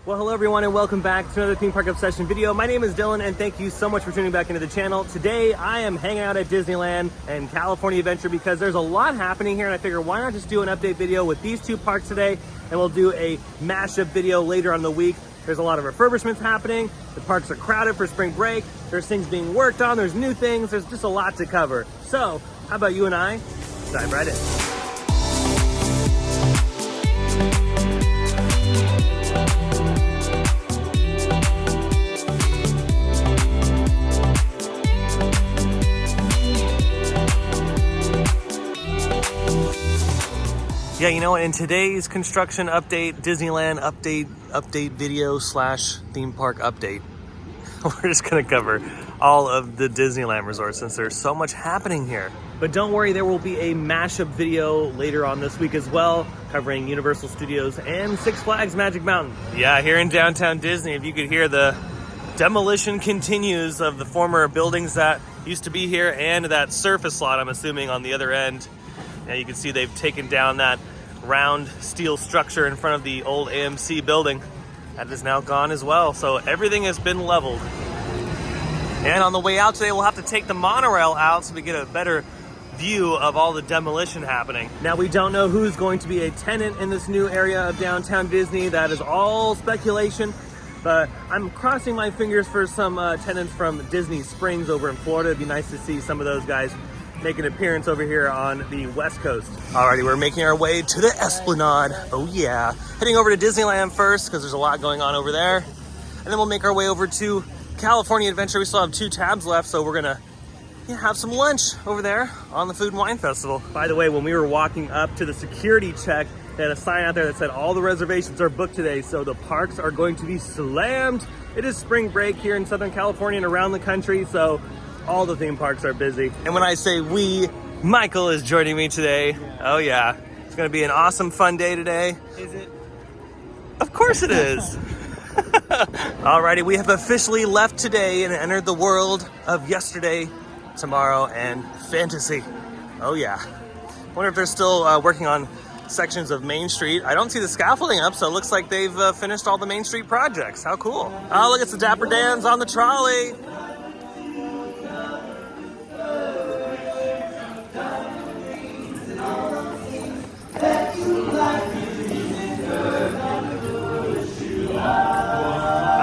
Well, hello everyone and welcome back to another Theme Park Obsession video. My name is Dylan and thank you so much for tuning back into the channel. Today I am hanging out at Disneyland and California Adventure because there's a lot happening here and I figure why not just do an update video with these two parks today, and we'll do a mashup video later on in the week. There's a lot of refurbishments happening. The parks are crowded for spring break. There's things being worked on. There's new things. There's just a lot to cover. So how about you and I dive right in. Yeah, you know what, in today's construction update, Disneyland update video slash theme park update, we're just gonna cover all of the Disneyland Resort since there's so much happening here. But don't worry, there will be a mashup video later on this week as well, covering Universal Studios and Six Flags Magic Mountain. Yeah, here in downtown Disney, if you could hear the demolition continues of the former buildings that used to be here and that surface lot, I'm assuming, on the other end. And you can see they've taken down that round steel structure in front of the old AMC building. That is now gone as well. So everything has been leveled. And on the way out today, we'll have to take the monorail out so we get a better view of all the demolition happening. Now, we don't know who's going to be a tenant in this new area of downtown Disney. That is all speculation. But I'm crossing my fingers for some tenants from Disney Springs over in Florida. It'd be nice to see some of those guys make an appearance over here on the West Coast. Alrighty, we're making our way to the Esplanade. Oh yeah. Heading over to Disneyland first because there's a lot going on over there. And then we'll make our way over to California Adventure. We still have 2 tabs left, so we're gonna have some lunch over there on the Food and Wine Festival. By the way, when we were walking up to the security check, they had a sign out there that said all the reservations are booked today, so the parks are going to be slammed. It is spring break here in Southern California and around the country, so all the theme parks are busy. And when I say we, Michael is joining me today. Yeah. Oh yeah, it's gonna be an awesome, fun day today. Is it? Of course it is. Alrighty, we have officially left today and entered the world of yesterday, tomorrow, and fantasy. Oh yeah. Wonder if they're still working on sections of Main Street. I don't see the scaffolding up, so it looks like they've finished all the Main Street projects. How cool. Oh, look, it's the Dapper Dans on the trolley.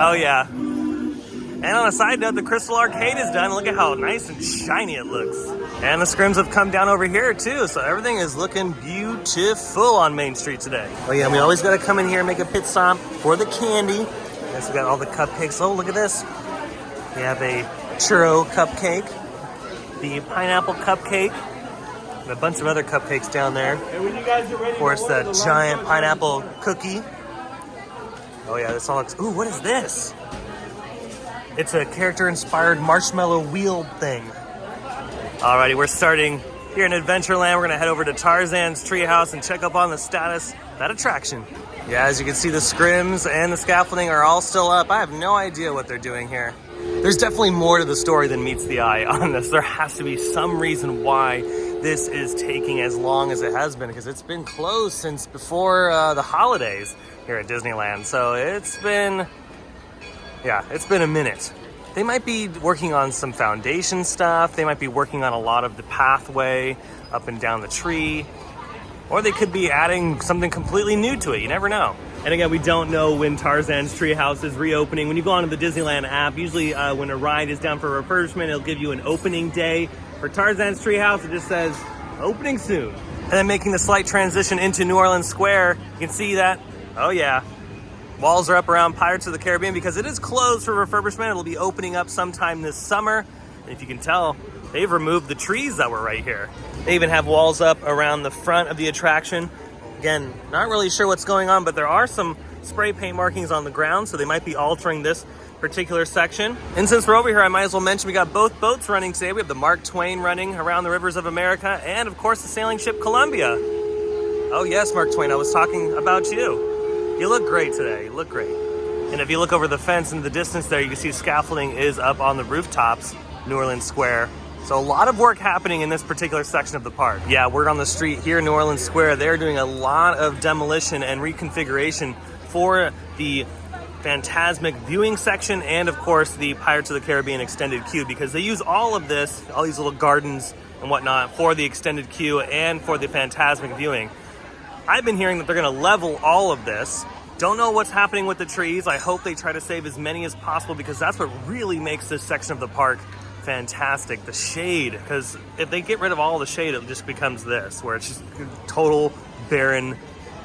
Oh yeah. And on a side note, the Crystal Arcade is done. Look at how nice and shiny it looks. And the scrims have come down over here too, so everything is looking beautiful on Main Street today. Oh yeah, we always gotta come in here and make a pit stop for the candy. Yes, we got all the cupcakes. Oh, look at this. We have a churro cupcake, the pineapple cupcake, and a bunch of other cupcakes down there. And when you guys are ready, of course, the giant pineapple cookie. Oh yeah, this all looks, ooh, what is this? It's a character-inspired marshmallow wheel thing. Alrighty, we're starting here in Adventureland. We're gonna head over to Tarzan's Treehouse and check up on the status of that attraction. Yeah, as you can see, the scrims and the scaffolding are all still up. I have no idea what they're doing here. There's definitely more to the story than meets the eye on this. There has to be some reason why this is taking as long as it has been, because it's been closed since before the holidays here at Disneyland. So it's been a minute. They might be working on some foundation stuff. They might be working on a lot of the pathway up and down the tree, or they could be adding something completely new to it. You never know. And again, we don't know when Tarzan's Treehouse is reopening. When you go onto the Disneyland app, usually when a ride is down for refurbishment, it'll give you an opening day. For Tarzan's Treehouse, it just says opening soon. And then making the slight transition into New Orleans Square, you can see that, oh yeah, walls are up around Pirates of the Caribbean because it is closed for refurbishment. It'll be opening up sometime this summer. And if you can tell, they've removed the trees that were right here. They even have walls up around the front of the attraction. Again, not really sure what's going on, but there are some spray paint markings on the ground, so they might be altering this particular section. And since we're over here, I might as well mention we got both boats running today. We have the Mark Twain running around the rivers of America, and of course the sailing ship Columbia. Oh yes, Mark Twain, I was talking about you. You look great today, you look great. And if you look over the fence in the distance there, you can see scaffolding is up on the rooftops, New Orleans Square. So a lot of work happening in this particular section of the park. Yeah, word on the street here in New Orleans Square, they're doing a lot of demolition and reconfiguration for the Fantasmic viewing section, and of course the Pirates of the Caribbean extended queue, because they use all of this, all these little gardens and whatnot, for the extended queue and for the Fantasmic viewing. I've been hearing that they're going to level all of this. Don't know what's happening with the trees. I hope they try to save as many as possible, because that's what really makes this section of the park fantastic. The shade, because if they get rid of all the shade, it just becomes this, where it's just total barren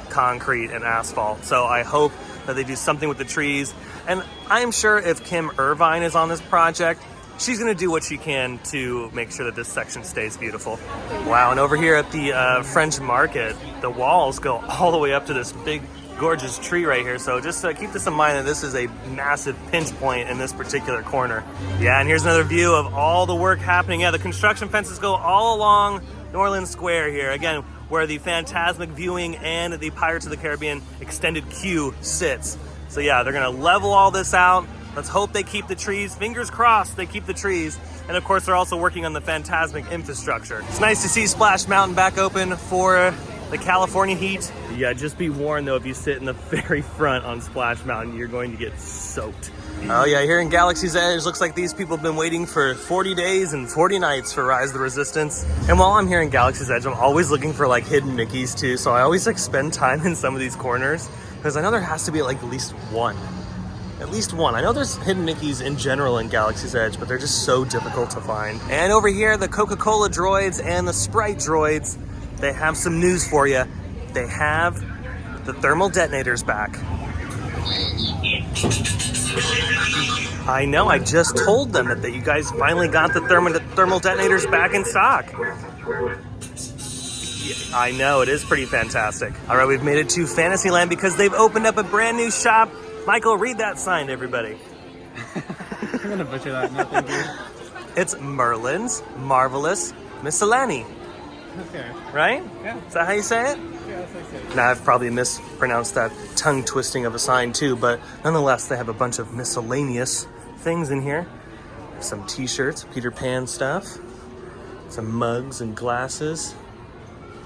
concrete and asphalt. So I hope that they do something with the trees. And I'm sure if Kim Irvine is on this project, she's going to do what she can to make sure that this section stays beautiful. Wow, and over here at the French Market, the walls go all the way up to this big, gorgeous tree right here. So just keep this in mind, that this is a massive pinch point in this particular corner. Yeah, and here's another view of all the work happening. Yeah, the construction fences go all along New Orleans Square here. Again, where the Fantasmic viewing and the Pirates of the Caribbean extended queue sits. So yeah, they're gonna level all this out. Let's hope they keep the trees. Fingers crossed they keep the trees. And of course, they're also working on the Fantasmic infrastructure. It's nice to see Splash Mountain back open for the California heat. Yeah, just be warned though, if you sit in the very front on Splash Mountain, you're going to get soaked. Oh yeah, here in Galaxy's Edge, looks like these people have been waiting for 40 days and 40 nights for Rise of the Resistance. And while I'm here in Galaxy's Edge, I'm always looking for like hidden Mickeys too. So I always like spend time in some of these corners, because I know there has to be like at least one. At least one. I know there's hidden Mickeys in general in Galaxy's Edge, but they're just so difficult to find. And over here, the Coca-Cola droids and the Sprite droids, they have some news for you. They have the thermal detonators back. I know, I just told them that you guys finally got the thermal detonators back in stock. Yeah, I know, it is pretty fantastic. All right, we've made it to Fantasyland because they've opened up a brand new shop. Michael, read that sign, everybody. I'm gonna butcher that, no thank you. It's Merlin's Marvelous Miscellany. Okay. Right? Yeah. Is that how you say it? Yeah, that's how I say it. Now, I've probably mispronounced that tongue twisting of a sign too, but nonetheless, they have a bunch of miscellaneous things in here. Some t-shirts, Peter Pan stuff, some mugs and glasses.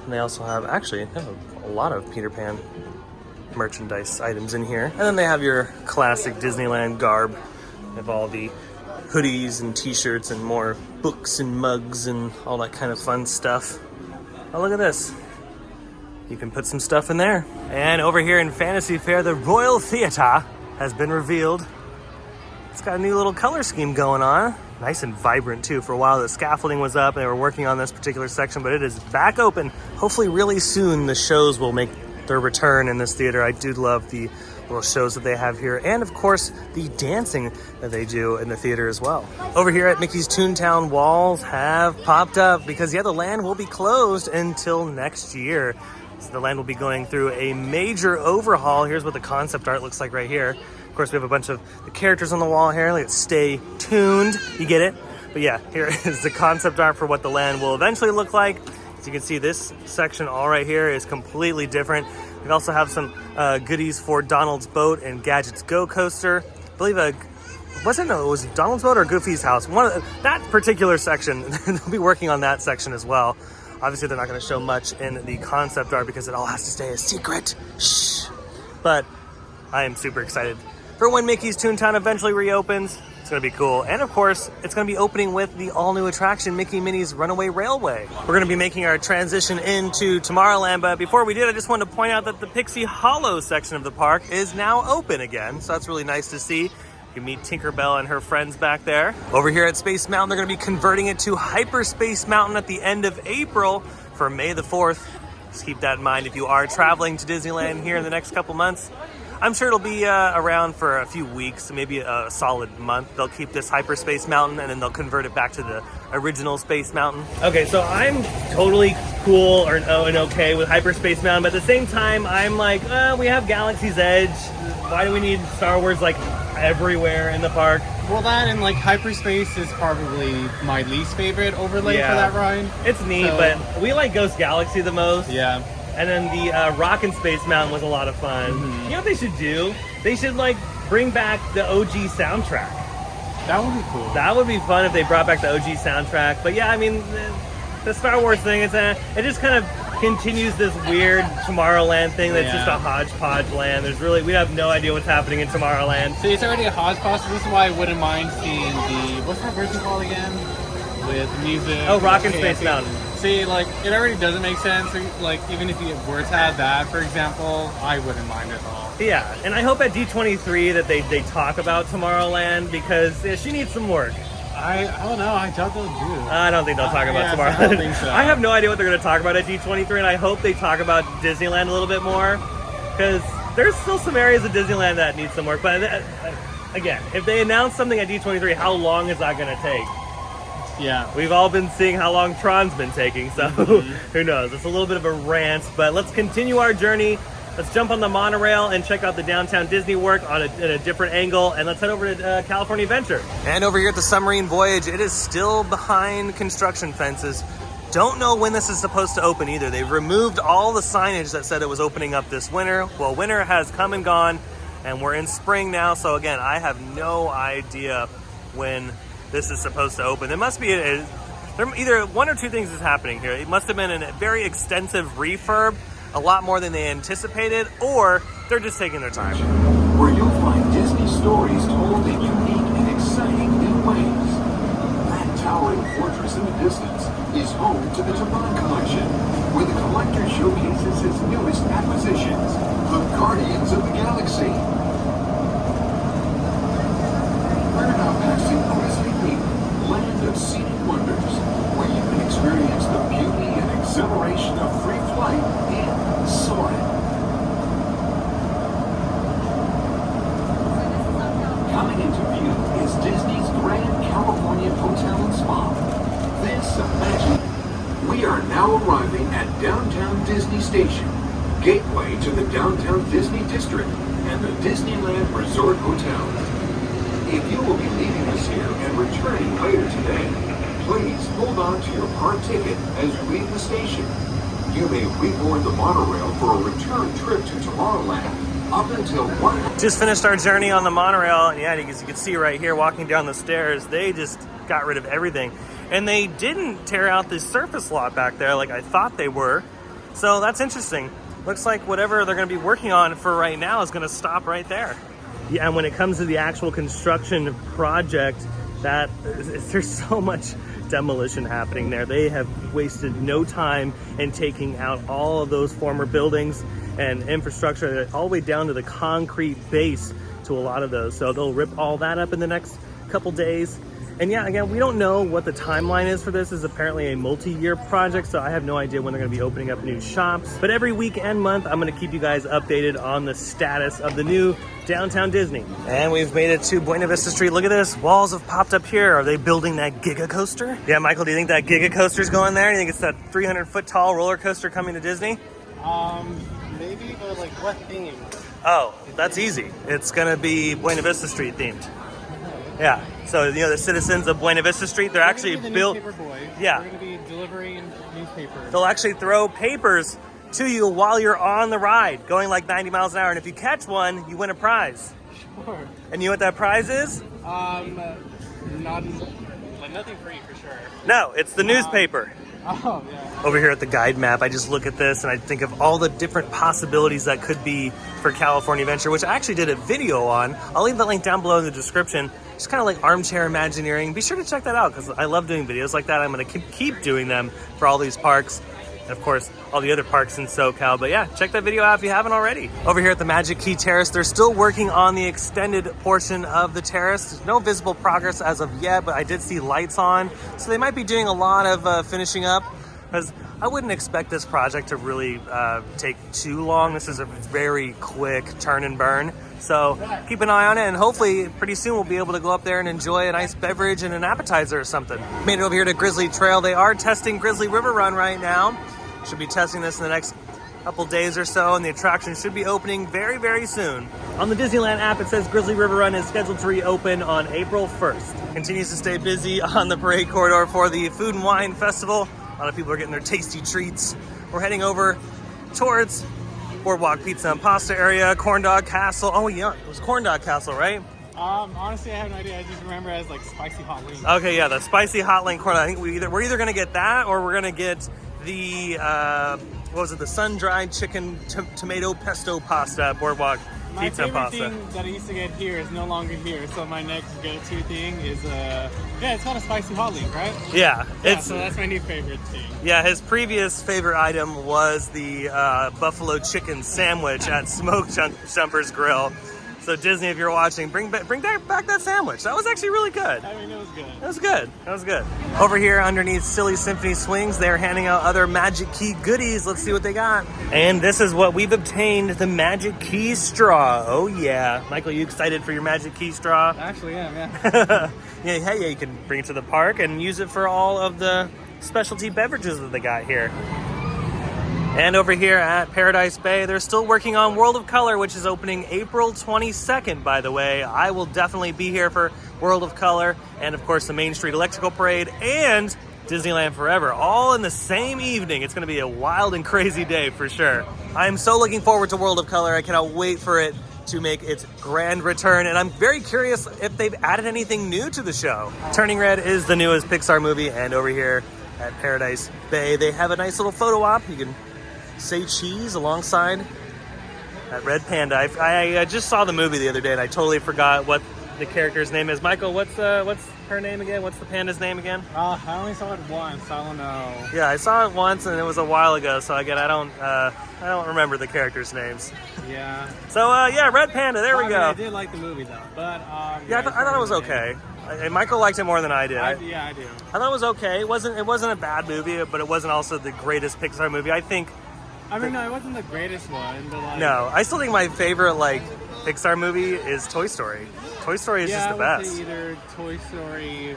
And they also have, actually, they have a lot of Peter Pan merchandise items in here. And then they have your classic Disneyland garb. They have all the hoodies and t-shirts and more books and mugs and all that kind of fun stuff. Oh, look at this. You can put some stuff in there. And over here in Fantasy Fair, the Royal Theatre has been revealed. It's got a new little color scheme going on. Nice and vibrant too. For a while the scaffolding was up and they were working on this particular section, but it is back open. Hopefully really soon the shows will make their return in this theater. I do love the little shows that they have here, and of course the dancing that they do in the theater as well. Over here at Mickey's Toontown, walls have popped up because the land will be closed until next year. So the land will be going through a major overhaul. Here's what the concept art looks like right here. Of course, we have a bunch of the characters on the wall here. Like, stay tuned, you get it? But yeah, here is the concept art for what the land will eventually look like. As you can see, this section all right here is completely different. We also have some goodies for Donald's Boat and Gadget's Go Coaster. I believe it was Donald's Boat or Goofy's House. That particular section, they'll be working on that section as well. Obviously, they're not going to show much in the concept art because it all has to stay a secret. Shh. But I am super excited for when Mickey's Toontown eventually reopens. It's going to be cool. And of course, it's going to be opening with the all-new attraction, Mickey Minnie's Runaway Railway. We're going to be making our transition into Tomorrowland, but before we did, I just wanted to point out that the Pixie Hollow section of the park is now open again. So that's really nice to see. You can meet Tinkerbell and her friends back there. Over here at Space Mountain, they're going to be converting it to Hyperspace Mountain at the end of April for May the 4th. Just keep that in mind if you are traveling to Disneyland here in the next couple months. I'm sure it'll be around for a few weeks, maybe a solid month. They'll keep this Hyperspace Mountain and then they'll convert it back to the original Space Mountain. Okay, so I'm totally cool and okay with Hyperspace Mountain, but at the same time, I'm like, we have Galaxy's Edge. Why do we need Star Wars like everywhere in the park? Well, that and like Hyperspace is probably my least favorite overlay for that ride. It's neat, but we like Ghost Galaxy the most. Yeah. And then the Rockin' Space Mountain was a lot of fun. Mm-hmm. You know what they should do? They should like bring back the OG soundtrack. That would be cool. That would be fun if they brought back the OG soundtrack. But yeah, I mean, the Star Wars thing, it just kind of continues this weird Tomorrowland thing that's just Yeah. a hodgepodge land. We have no idea what's happening in Tomorrowland. So it's already a hodgepodge, so this is why I wouldn't mind seeing what's that version called again? With music. Oh, Rock and Space Mountain. See, like, it already doesn't make sense. Like, even if you were to have that, for example, I wouldn't mind at all. Yeah, and I hope at D23 that they talk about Tomorrowland, because she needs some work. I don't know. I doubt they'll do. I don't think they'll talk about Tomorrowland. I don't think so. I have no idea what they're going to talk about at D23, and I hope they talk about Disneyland a little bit more, because there's still some areas of Disneyland that need some work. But again, if they announce something at D23, how long is that going to take? Yeah. We've all been seeing how long Tron's been taking, so who knows? It's a little bit of a rant, but let's continue our journey. Let's jump on the monorail and check out the downtown Disney work in a different angle, and let's head over to California Adventure. And over here at the Submarine Voyage, it is still behind construction fences. Don't know when this is supposed to open either. They've removed all the signage that said it was opening up this winter. Well, winter has come and gone, and we're in spring now, so again, I have no idea when this is supposed to open. There must be either one or two things is happening here. It must have been a very extensive refurb, a lot more than they anticipated, or they're just taking their time. Where you'll find Disney stories told in unique and exciting new ways. That towering fortress in the distance is home to the Taban Collection, where the collector showcases his newest acquisitions, the Guardians of the Galaxy. We're now passing Grizzly River, land of scenic wonders, where you can experience the beauty and exhilaration of free flight and soaring. Coming into view is Disney's Grand California Hotel and Spa. This magic. We are now arriving at Downtown Disney Station, gateway to the Downtown Disney District and the Disneyland Resort Hotel. If you will be leaving us here and returning later today, please hold on to your park ticket as you leave the station. You may reboard the monorail for a return trip to Tomorrowland up until 1. Just finished our journey on the monorail, and yeah, as you can see right here, walking down the stairs, they just got rid of everything. And they didn't tear out the surface lot back there like I thought they were. So that's interesting. Looks like whatever they're going to be working on for right now is going to stop right there. Yeah, and when it comes to the actual construction project, there's so much demolition happening there. They have wasted no time in taking out all of those former buildings and infrastructure all the way down to the concrete base to a lot of those. So they'll rip all that up in the next couple days. And yeah, again, we don't know what the timeline is for this. This is apparently a multi-year project, so I have no idea when they're gonna be opening up new shops. But every week and month, I'm gonna keep you guys updated on the status of the new Downtown Disney. And we've made it to Buena Vista Street. Look at this, walls have popped up here. Are they building that Giga Coaster? Yeah, Michael, do you think that Giga Coaster's going there? Do you think it's that 300-foot tall roller coaster coming to Disney? Maybe, but like what theme? Oh, that's easy. It's gonna be Buena Vista Street themed. Yeah, so you know the citizens of Buena Vista Street, they're actually built. Boys. Yeah, we're gonna be delivering newspapers. They'll actually throw papers to you while you're on the ride, going like 90 miles an hour. And if you catch one, you win a prize. Sure. And you know what that prize is? Nothing free for sure. No, it's the newspaper. Oh yeah. Over here at the guide map, I just look at this and I think of all the different possibilities that could be for California Adventure, which I actually did a video on. I'll leave the link down below in the description. It's kind of like armchair Imagineering. Be sure to check that out because I love doing videos like that. I'm going to keep doing them for all these parks. And of course, all the other parks in SoCal. But yeah, check that video out if you haven't already. Over here at the Magic Key Terrace, they're still working on the extended portion of the terrace. There's no visible progress as of yet, but I did see lights on. So they might be doing a lot of finishing up, because I wouldn't expect this project to really take too long. This is a very quick turn and burn. So keep an eye on it, and hopefully pretty soon we'll be able to go up there and enjoy a nice beverage and an appetizer or something. Made it over here to Grizzly Trail. They are testing Grizzly River Run right now. Should be testing this in the next couple days or so, and the attraction should be opening very, very soon. On the Disneyland app, it says Grizzly River Run is scheduled to reopen on April 1st. Continues to stay busy on the parade corridor for the Food and Wine Festival. A lot of people are getting their tasty treats. We're heading over towards Boardwalk Pizza and Pasta area, Corn Dog Castle. Oh yeah, it was Corn Dog Castle, right? Honestly, I have no idea. I just remember it as like spicy hot wings. Okay, yeah, the spicy hot link corn dog. I think we're either gonna get that or we're gonna get the what was it? The sun-dried chicken tomato pesto pasta at Boardwalk My Pizza favorite Pasta. thing that I used to get here is no longer here. So my next go-to thing is it's called a spicy hot link, right? Yeah, So that's my new favorite thing. yeah. His previous favorite item was the buffalo chicken sandwich at Smoke Jumper's Grill. So Disney, if you're watching, bring back that sandwich. That was actually really good. I mean, it was good. That was good. That was good. Over here underneath Silly Symphony Swings, they're handing out other Magic Key goodies. Let's see what they got. And this is what we've obtained, the Magic Key straw. Oh yeah. Michael, you excited for your Magic Key straw? Actually, yeah. Yeah, you can bring it to the park and use it for all of the specialty beverages that they got here. And over here at Paradise Bay, they're still working on World of Color, which is opening April 22nd, by the way. I will definitely be here for World of Color and, of course, the Main Street Electrical Parade and Disneyland Forever, all in the same evening. It's going to be a wild and crazy day for sure. I'm so looking forward to World of Color. I cannot wait for it to make its grand return, and I'm very curious if they've added anything new to the show. Turning Red is the newest Pixar movie, and over here at Paradise Bay, they have a nice little photo op. You can say cheese alongside that red panda. I just saw the movie the other day and I totally forgot what the character's name is. Michael, what's her name again? What's the panda's name again? I only saw it once. I don't know. Yeah, I saw it once and it was a while ago, so again I don't remember the characters' names. Yeah. So yeah, red panda. There we go. I did like the movie though, but yeah, I thought it was okay. And Michael liked it more than I did. Yeah, I do. I thought it was okay. It wasn't a bad movie, but it wasn't also the greatest Pixar movie. I think. I mean, no, it wasn't the greatest one, but like... No, I still think my favorite, Pixar movie is Toy Story. Toy Story is just the I would best. say either Toy Story...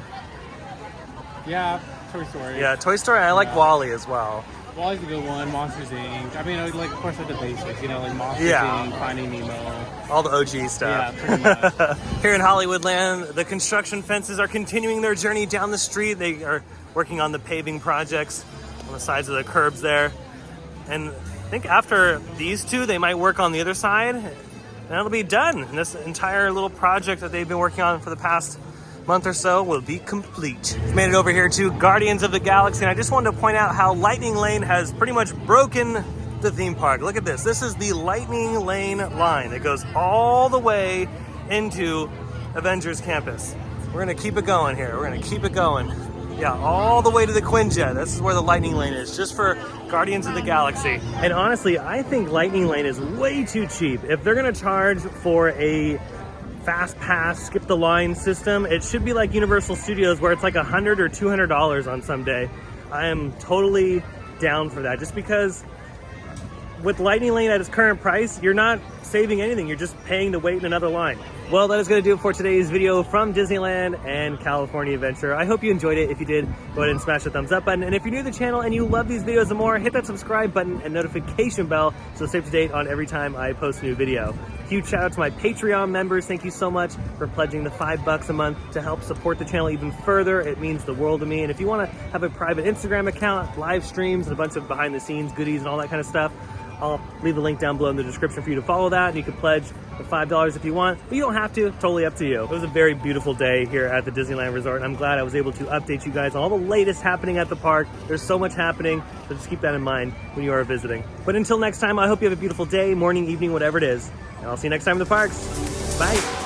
Yeah, Toy Story. Yeah, Toy Story, I like WALL-E as well. WALL-E's a good one, Monsters, Inc. I mean, of course, the basics, like Monsters, Yeah. Inc., Finding Nemo. All the OG stuff. Yeah, pretty much. Here in Hollywoodland, the construction fences are continuing their journey down the street. They are working on the paving projects on the sides of the curbs there. And I think after these two, they might work on the other side, and it'll be done. And this entire little project that they've been working on for the past month or so will be complete. We've made it over here to Guardians of the Galaxy, and I just wanted to point out how Lightning Lane has pretty much broken the theme park. Look at this. This is the Lightning Lane line that goes all the way into Avengers Campus. We're gonna keep it going here. We're gonna keep it going. Yeah, all the way to the Quinjet. This is where the Lightning Lane is, just for Guardians of the Galaxy. And honestly, I think Lightning Lane is way too cheap. If they're gonna charge for a fast pass, skip the line system, it should be like Universal Studios where it's like $100 or $200 on some day. I am totally down for that, just because with Lightning Lane at its current price, you're not saving anything. You're just paying to wait in another line. Well, that is going to do it for today's video from Disneyland and California Adventure. I hope you enjoyed it. If you did, go ahead and smash the thumbs up button. And if you're new to the channel and you love these videos and more, hit that subscribe button and notification bell so stay up to date on every time I post a new video. Huge shout out to my Patreon members. Thank you so much for pledging the $5 a month to help support the channel even further. It means the world to me. And if you want to have a private Instagram account, live streams, and a bunch of behind the scenes goodies and all that kind of stuff, I'll leave a link down below in the description for you to follow that, and you can pledge the $5 if you want, but you don't have to. Totally up to you. It was a very beautiful day here at the Disneyland Resort, and I'm glad I was able to update you guys on all the latest happening at the park. There's so much happening, so just keep that in mind when you are visiting. But until next time, I hope you have a beautiful day, morning, evening, whatever it is, and I'll see you next time in the parks. Bye.